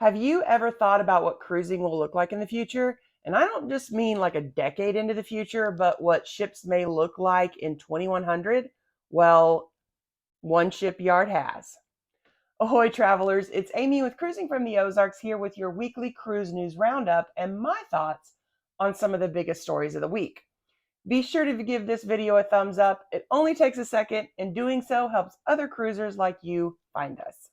Have you ever thought about what cruising will look like in the future? And I don't just mean like a decade into the future, but what ships may look like in 2100? Well, one shipyard has. Ahoy, travelers. It's Amy with Cruising from the Ozarks here with your weekly Cruise News Roundup and my thoughts on some of the biggest stories of the week. Be sure to give this video a thumbs up. It only takes a second, and doing so helps other cruisers like you find us.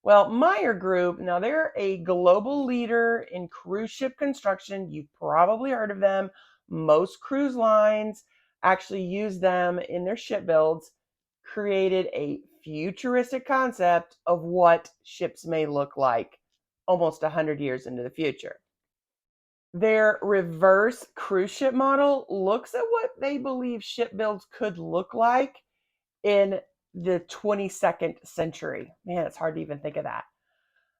Well, Meyer Group, now they're a global leader in cruise ship construction. You've probably heard of them. Most cruise lines actually use them in their ship builds, created a futuristic concept of what ships may look like almost 100 years into the future. Their reverse cruise ship model looks at what they believe ship builds could look like in the 22nd century. Man, it's hard to even think of that.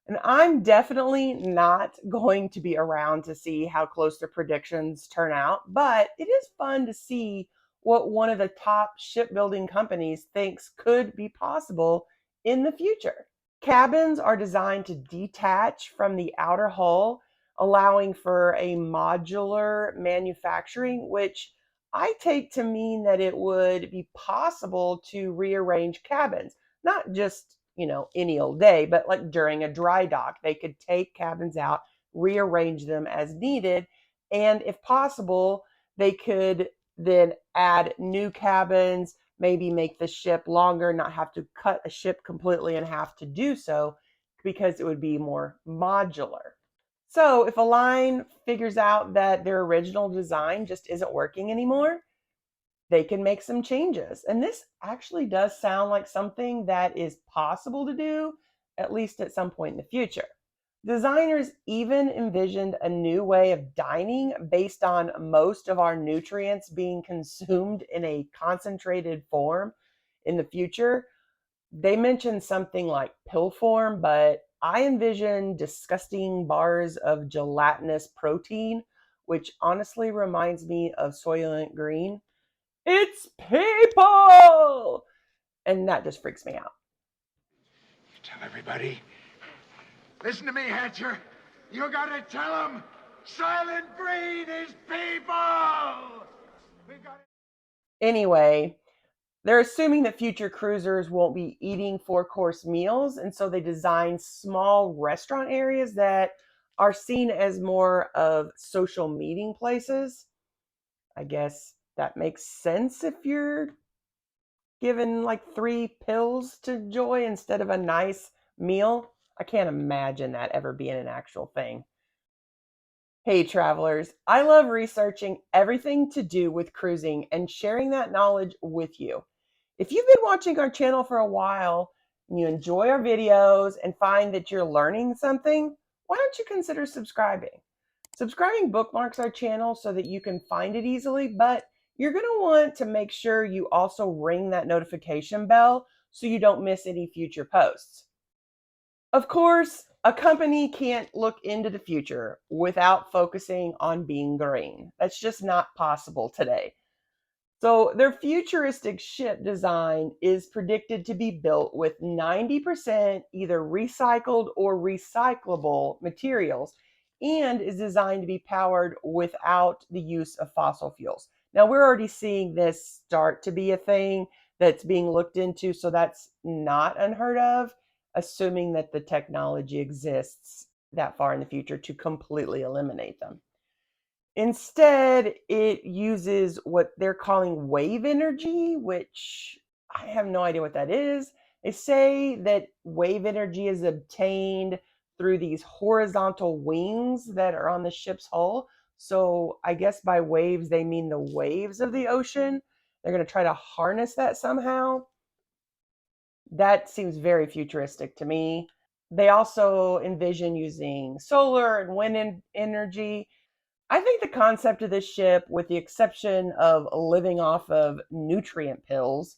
And I'm definitely not going to be around to see how close their predictions turn out, but it is fun to see what one of the top shipbuilding companies thinks could be possible in the future. Cabins are designed to detach from the outer hull, allowing for a modular manufacturing, which I take to mean that it would be possible to rearrange cabins, not just, any old day, but like during a dry dock. They could take cabins out, rearrange them as needed, and if possible, they could then add new cabins, maybe make the ship longer, not have to cut a ship completely in half to do so because it would be more modular. So if a line figures out that their original design just isn't working anymore, they can make some changes. And this actually does sound like something that is possible to do, at least at some point in the future. Designers even envisioned a new way of dining based on most of our nutrients being consumed in a concentrated form in the future. They mentioned something like pill form, but I envision disgusting bars of gelatinous protein, which honestly reminds me of Soylent Green. It's people! And that just freaks me out. Tell everybody. Listen to me, Hatcher. You gotta tell them Silent Green is people! Anyway, they're assuming that future cruisers won't be eating four-course meals, and so they design small restaurant areas that are seen as more of social meeting places. I guess that makes sense if you're given like 3 pills to enjoy instead of a nice meal. I can't imagine that ever being an actual thing. Hey, travelers, I love researching everything to do with cruising and sharing that knowledge with you. If you've been watching our channel for a while and you enjoy our videos and find that you're learning something, why don't you consider subscribing? Subscribing bookmarks our channel so that you can find it easily, but you're going to want to make sure you also ring that notification bell so you don't miss any future posts. Of course, a company can't look into the future without focusing on being green. That's just not possible today. So their futuristic ship design is predicted to be built with 90% either recycled or recyclable materials and is designed to be powered without the use of fossil fuels. Now, we're already seeing this start to be a thing that's being looked into, so that's not unheard of, assuming that the technology exists that far in the future to completely eliminate them. Instead, it uses what they're calling wave energy, which I have no idea what that is. They say that wave energy is obtained through these horizontal wings that are on the ship's hull. So I guess by waves, they mean the waves of the ocean. They're going to try to harness that somehow. That seems very futuristic to me. They also envision using solar and wind energy. I think the concept of this ship, with the exception of living off of nutrient pills,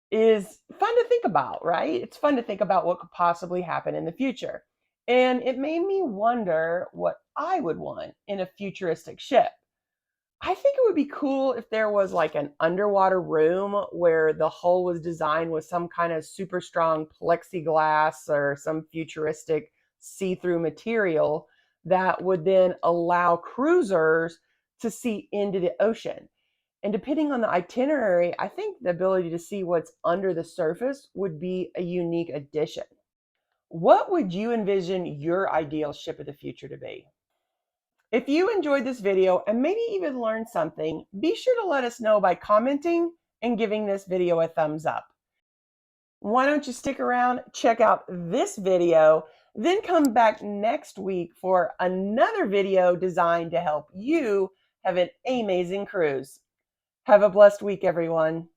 is fun to think about, right? It's fun to think about what could possibly happen in the future. And it made me wonder what I would want in a futuristic ship. I think it would be cool if there was like an underwater room where the hull was designed with some kind of super strong plexiglass or some futuristic see-through material that would then allow cruisers to see into the ocean. And depending on the itinerary, I think the ability to see what's under the surface would be a unique addition. What would you envision your ideal ship of the future to be? If you enjoyed this video and maybe even learned something, be sure to let us know by commenting and giving this video a thumbs up. Why don't you stick around, check out this video, then come back next week for another video designed to help you have an amazing cruise. Have a blessed week, everyone.